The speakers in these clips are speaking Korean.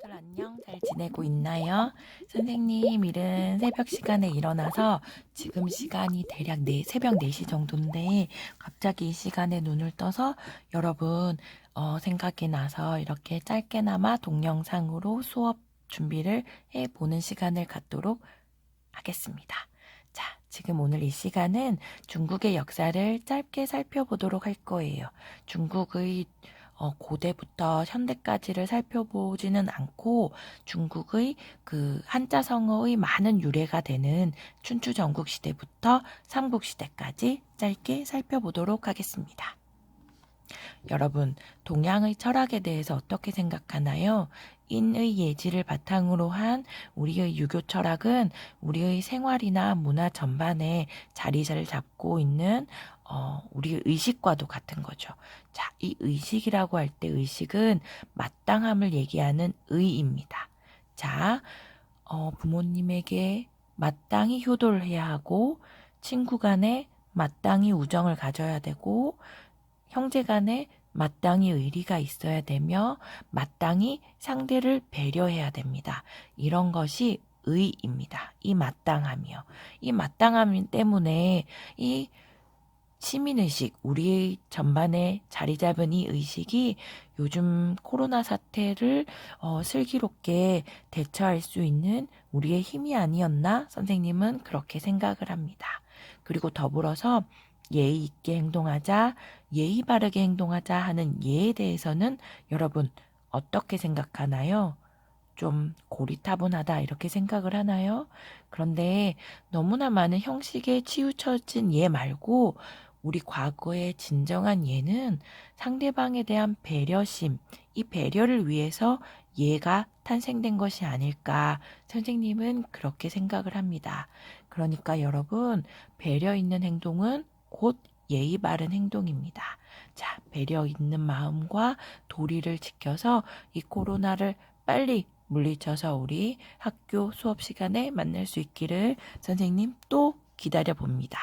친구들 안녕? 잘 지내고 있나요? 선생님 일은 새벽 시간에 일어나서 지금 시간이 대략 새벽 4시 정도인데 갑자기 이 시간에 눈을 떠서 여러분 생각이 나서 이렇게 짧게나마 동영상으로 수업 준비를 해보는 시간을 갖도록 하겠습니다. 자, 지금 오늘 이 시간은 중국의 역사를 짧게 살펴보도록 할 거예요. 중국의 고대부터 현대까지를 살펴보지는 않고 중국의 그 한자성어의 많은 유래가 되는 춘추 전국 시대부터 삼국 시대까지 짧게 살펴보도록 하겠습니다. 여러분, 동양의 철학에 대해서 어떻게 생각하나요? 인의 예지를 바탕으로 한 우리의 유교 철학은 우리의 생활이나 문화 전반에 자리를 잡고 있는 우리의 의식과도 같은 거죠. 자, 이 의식이라고 할 때 의식은 마땅함을 얘기하는 의입니다. 자, 부모님에게 마땅히 효도를 해야 하고 친구 간에 마땅히 우정을 가져야 되고 형제 간에 마땅히 의리가 있어야 되며 마땅히 상대를 배려해야 됩니다. 이런 것이 의입니다. 이 마땅함이요. 이 마땅함 때문에 이 시민의식, 우리의 전반에 자리 잡은 이 의식이 요즘 코로나 사태를 슬기롭게 대처할 수 있는 우리의 힘이 아니었나? 선생님은 그렇게 생각을 합니다. 그리고 더불어서 예의 있게 행동하자, 예의 바르게 행동하자 하는 예에 대해서는 여러분 어떻게 생각하나요? 좀 고리타분하다 이렇게 생각을 하나요? 그런데 너무나 많은 형식에 치우쳐진 예 말고 우리 과거의 진정한 예는 상대방에 대한 배려심, 이 배려를 위해서 예가 탄생된 것이 아닐까 선생님은 그렇게 생각을 합니다. 그러니까 여러분 배려 있는 행동은 곧 예의 바른 행동입니다. 자, 배려 있는 마음과 도리를 지켜서 이 코로나를 빨리 물리쳐서 우리 학교 수업 시간에 만날 수 있기를 선생님 또 기다려 봅니다.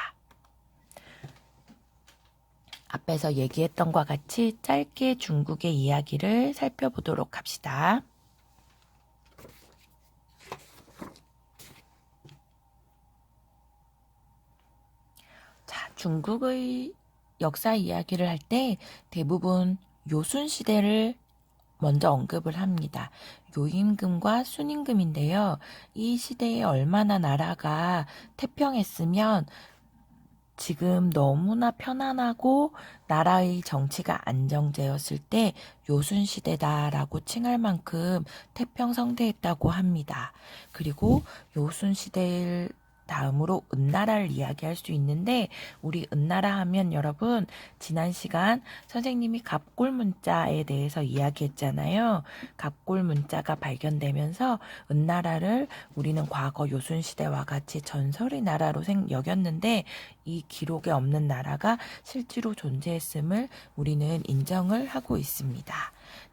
앞에서 얘기했던 것과 같이 짧게 중국의 이야기를 살펴보도록 합시다. 자, 중국의 역사 이야기를 할 때 대부분 요순 시대를 먼저 언급을 합니다. 요임금과 순임금인데요. 이 시대에 얼마나 나라가 태평했으면 지금 너무나 편안하고 나라의 정치가 안정되었을 때 요순시대다라고 칭할 만큼 태평성대했다고 합니다. 그리고 요순시대를 다음으로 은나라를 이야기할 수 있는데 우리 은나라 하면 여러분 지난 시간 선생님이 갑골문자에 대해서 이야기했잖아요. 갑골문자가 발견되면서 은나라를 우리는 과거 요순시대와 같이 전설의 나라로 여겼는데 이 기록에 없는 나라가 실제로 존재했음을 우리는 인정을 하고 있습니다.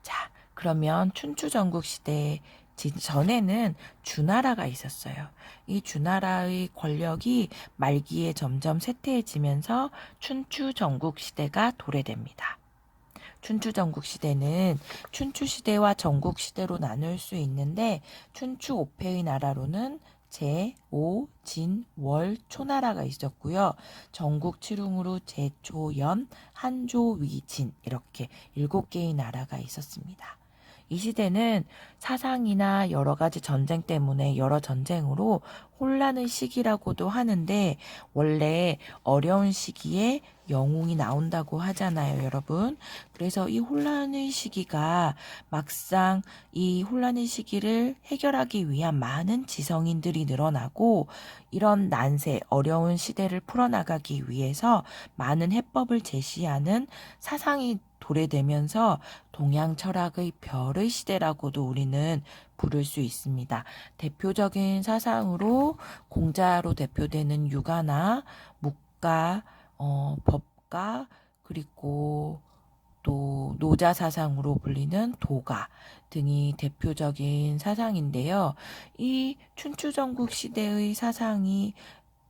자, 그러면 춘추 전국 시대 전에는 주나라가 있었어요. 이 주나라의 권력이 말기에 점점 쇠퇴해지면서 춘추 전국 시대가 도래됩니다. 춘추 전국 시대는 춘추 시대와 전국 시대로 나눌 수 있는데 춘추 5패의 나라로는 제, 오, 진, 월, 초나라가 있었고요. 전국 칠흥으로 제, 조, 연, 한조, 위, 진 이렇게 7개의 나라가 있었습니다. 이 시대는 사상이나 여러 가지 전쟁 때문에 여러 전쟁으로 혼란의 시기라고도 하는데 원래 어려운 시기에 영웅이 나온다고 하잖아요, 여러분. 그래서 이 혼란의 시기가 막상 이 혼란의 시기를 해결하기 위한 많은 지성인들이 늘어나고 이런 난세, 어려운 시대를 풀어나가기 위해서 많은 해법을 제시하는 사상이 도래되면서 동양 철학의 별의 시대라고도 우리는 부를 수 있습니다. 대표적인 사상으로 공자로 대표되는 유가나 묵가, 법가 그리고 또 노자 사상으로 불리는 도가 등이 대표적인 사상인데요. 이 춘추전국 시대의 사상이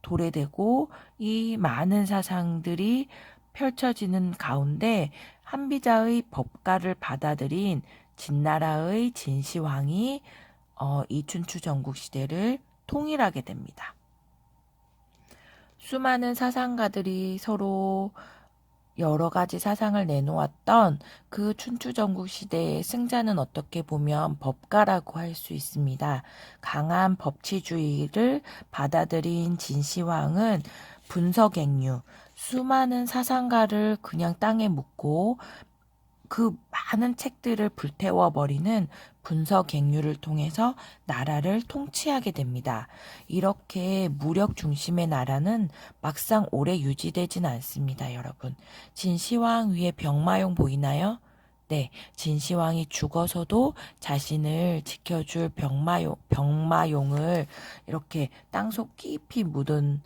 도래되고 이 많은 사상들이 펼쳐지는 가운데 한비자의 법가를 받아들인 진나라의 진시황이 이 춘추 전국 시대를 통일하게 됩니다. 수많은 사상가들이 서로 여러 가지 사상을 내놓았던 그 춘추 전국 시대의 승자는 어떻게 보면 법가라고 할 수 있습니다. 강한 법치주의를 받아들인 진시황은 분서갱류, 수많은 사상가를 그냥 땅에 묻고 그 많은 책들을 불태워버리는 분서갱류를 통해서 나라를 통치하게 됩니다. 이렇게 무력 중심의 나라는 막상 오래 유지되진 않습니다, 여러분. 진시황 위에 병마용 보이나요? 네, 진시황이 죽어서도 자신을 지켜줄 병마용을 이렇게 땅속 깊이 묻은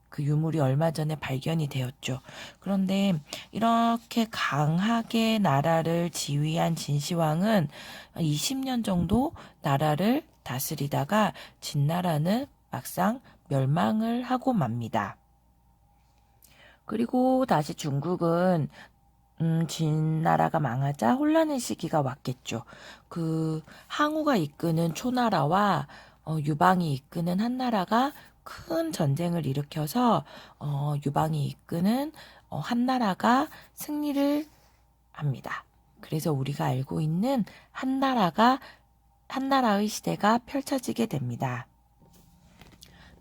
그 유물이 얼마 전에 발견이 되었죠. 그런데 이렇게 강하게 나라를 지휘한 진시황은 20년 정도 나라를 다스리다가 진나라는 막상 멸망을 하고 맙니다. 그리고 다시 중국은 진나라가 망하자 혼란의 시기가 왔겠죠. 그 항우가 이끄는 초나라와 유방이 이끄는 한나라가 큰 전쟁을 일으켜서 유방이 이끄는 한나라가 승리를 합니다. 그래서 우리가 알고 있는 한나라의 시대가 펼쳐지게 됩니다.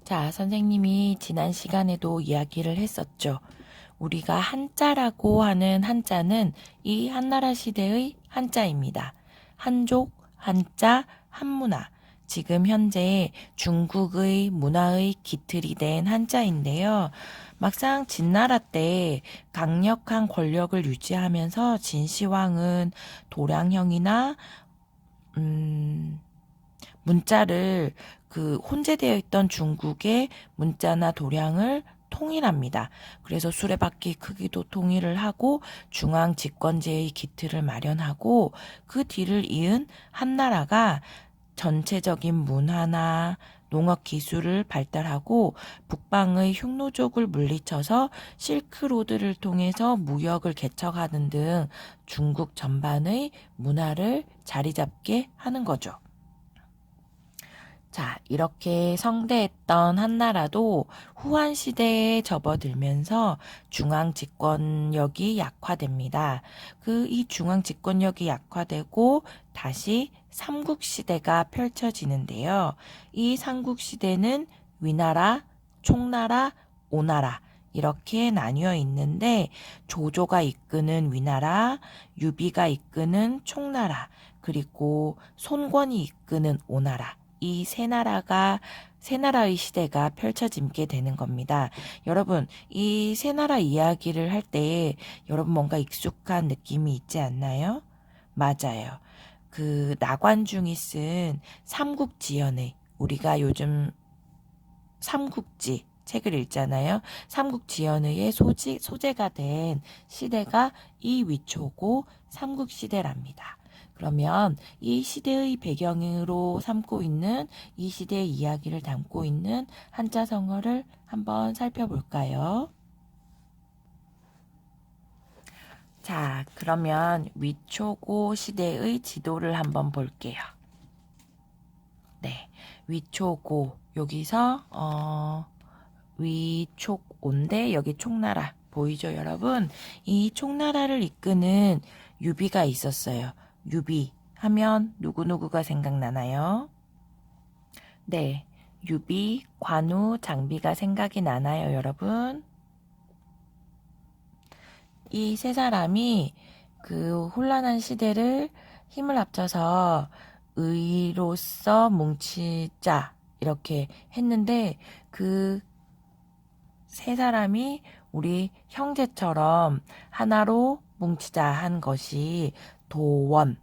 자, 선생님이 지난 시간에도 이야기를 했었죠. 우리가 한자라고 하는 한자는 이 한나라 시대의 한자입니다. 한족, 한자, 한문화. 지금 현재 중국의 문화의 기틀이 된 한자인데요. 막상 진나라 때 강력한 권력을 유지하면서 진시황은 도량형이나 문자를 그 혼재되어 있던 중국의 문자나 도량을 통일합니다. 그래서 수레바퀴 크기도 통일을 하고 중앙 집권제의 기틀을 마련하고 그 뒤를 이은 한나라가 전체적인 문화나 농업 기술을 발달하고 북방의 흉노족을 물리쳐서 실크로드를 통해서 무역을 개척하는 등 중국 전반의 문화를 자리 잡게 하는 거죠. 자, 이렇게 성대했던 한나라도 후한 시대에 접어들면서 중앙 집권력이 약화됩니다. 이 중앙 집권력이 약화되고 다시 삼국시대가 펼쳐지는데요. 이 삼국시대는 위나라, 총나라, 오나라 이렇게 나뉘어 있는데 조조가 이끄는 위나라, 유비가 이끄는 총나라, 그리고 손권이 이끄는 오나라 이 세 나라의 시대가 펼쳐지게 되는 겁니다. 여러분, 이 세 나라 이야기를 할 때 여러분 뭔가 익숙한 느낌이 있지 않나요? 맞아요. 그 나관중이 쓴 삼국지연의 우리가 요즘 삼국지 책을 읽잖아요. 삼국지연의의 소재가 된 시대가 이 위초고 삼국시대랍니다. 그러면 이 시대의 배경으로 삼고 있는 이 시대의 이야기를 담고 있는 한자성어를 한번 살펴볼까요? 자, 그러면 위초고 시대의 지도를 한번 볼게요. 네, 위초고 여기서 위촉온데 여기 총나라 보이죠, 여러분? 이 총나라를 이끄는 유비가 있었어요. 유비 하면 누구누구가 생각나나요? 네, 유비, 관우, 장비가 생각이 나나요, 여러분? 이 세 사람이 그 혼란한 시대를 힘을 합쳐서 의로서 뭉치자 이렇게 했는데 그 세 사람이 우리 형제처럼 하나로 뭉치자 한 것이 도원,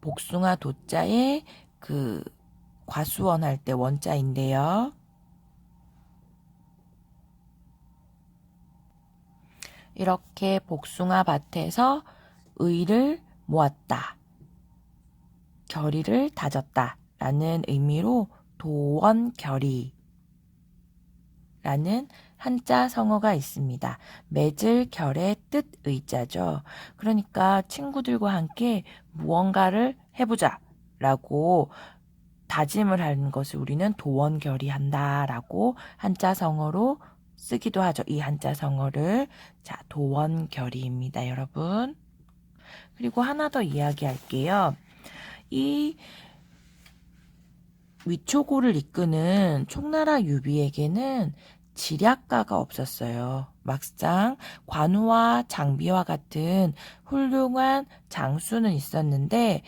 복숭아 도자에 그 과수원 할 때 원자인데요. 이렇게 복숭아 밭에서 의를 모았다. 결의를 다졌다. 라는 의미로 도원결의 라는 한자 성어가 있습니다. 맺을 결의 뜻 의자죠. 그러니까 친구들과 함께 무언가를 해보자 라고 다짐을 하는 것을 우리는 도원결의한다 라고 한자 성어로 쓰기도 하죠. 이 한자 성어를. 자, 도원결의입니다, 여러분. 그리고 하나 더 이야기할게요. 이 위초고를 이끄는 총나라 유비에게는 지략가가 없었어요. 막상 관우와 장비와 같은 훌륭한 장수는 있었는데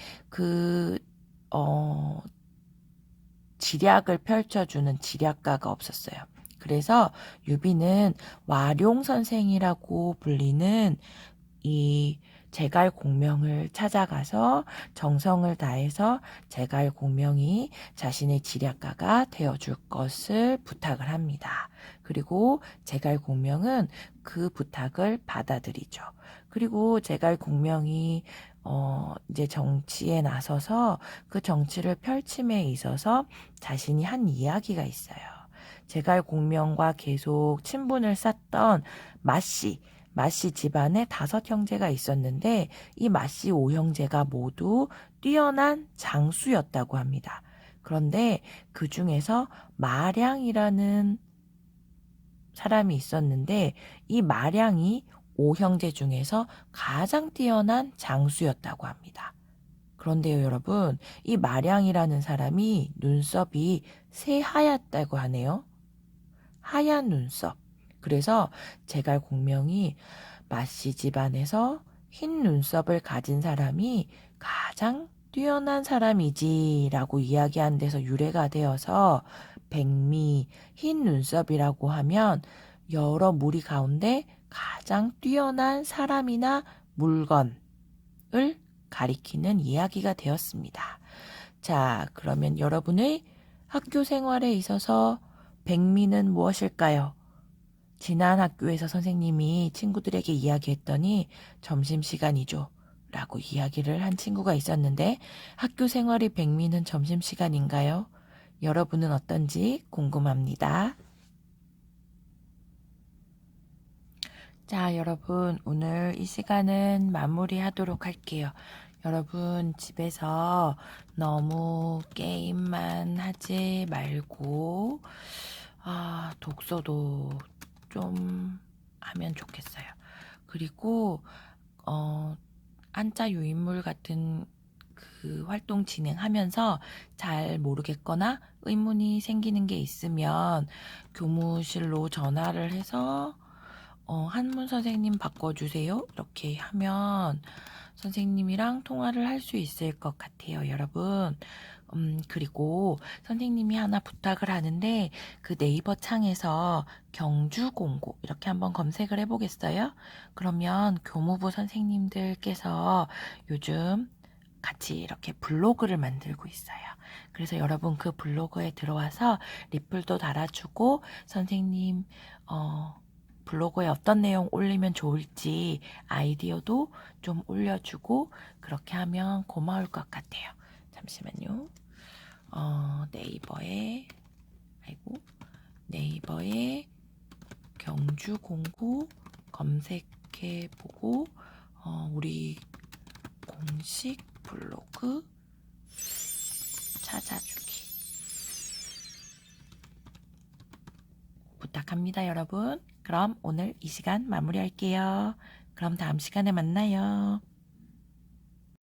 지략을 펼쳐주는 지략가가 없었어요. 그래서 유비는 와룡선생이라고 불리는 이 제갈공명을 찾아가서 정성을 다해서 제갈공명이 자신의 지략가가 되어줄 것을 부탁을 합니다. 그리고 제갈공명은 그 부탁을 받아들이죠. 그리고 제갈공명이 이제 정치에 나서서 그 정치를 펼침에 있어서 자신이 한 이야기가 있어요. 제갈공명과 계속 친분을 쌓던 마씨 집안에 5형제가 있었는데 이 마씨 5형제가 모두 뛰어난 장수였다고 합니다. 그런데 그 중에서 마량이라는 사람이 있었는데 이 마량이 5형제 중에서 가장 뛰어난 장수였다고 합니다. 그런데요, 여러분, 이 마량이라는 사람이 눈썹이 새하얗다고 하네요. 하얀 눈썹. 그래서 제갈공명이 마씨 집안에서 흰 눈썹을 가진 사람이 가장 뛰어난 사람이지라고 이야기하는 데서 유래가 되어서 백미, 흰 눈썹이라고 하면 여러 무리 가운데 가장 뛰어난 사람이나 물건을 가리키는 이야기가 되었습니다. 자, 그러면 여러분의 학교 생활에 있어서 백미는 무엇일까요? 지난 학교에서 선생님이 친구들에게 이야기했더니 점심시간이죠 라고 이야기를 한 친구가 있었는데 학교 생활이 백미는 점심시간인가요? 여러분은 어떤지 궁금합니다. 자, 여러분, 오늘 이 시간은 마무리하도록 할게요. 여러분, 집에서 너무 게임만 하지 말고 독서도 좀 하면 좋겠어요. 그리고 한자 유인물 같은 그 활동 진행하면서 잘 모르겠거나 의문이 생기는 게 있으면 교무실로 전화를 해서 한문 선생님 바꿔주세요. 이렇게 하면 선생님이랑 통화를 할 수 있을 것 같아요, 여러분. 그리고 선생님이 하나 부탁을 하는데 그 네이버 창에서 경주공고 이렇게 한번 검색을 해보겠어요? 그러면 교무부 선생님들께서 요즘 같이 이렇게 블로그를 만들고 있어요. 그래서 여러분 그 블로그에 들어와서 리플도 달아주고 선생님 블로그에 어떤 내용 올리면 좋을지 아이디어도 좀 올려주고 그렇게 하면 고마울 것 같아요. 잠시만요. 네이버에 경주공고 검색해보고 우리 공식 블로그 찾아주기 부탁합니다, 여러분. 그럼 오늘 이 시간 마무리할게요. 그럼 다음 시간에 만나요.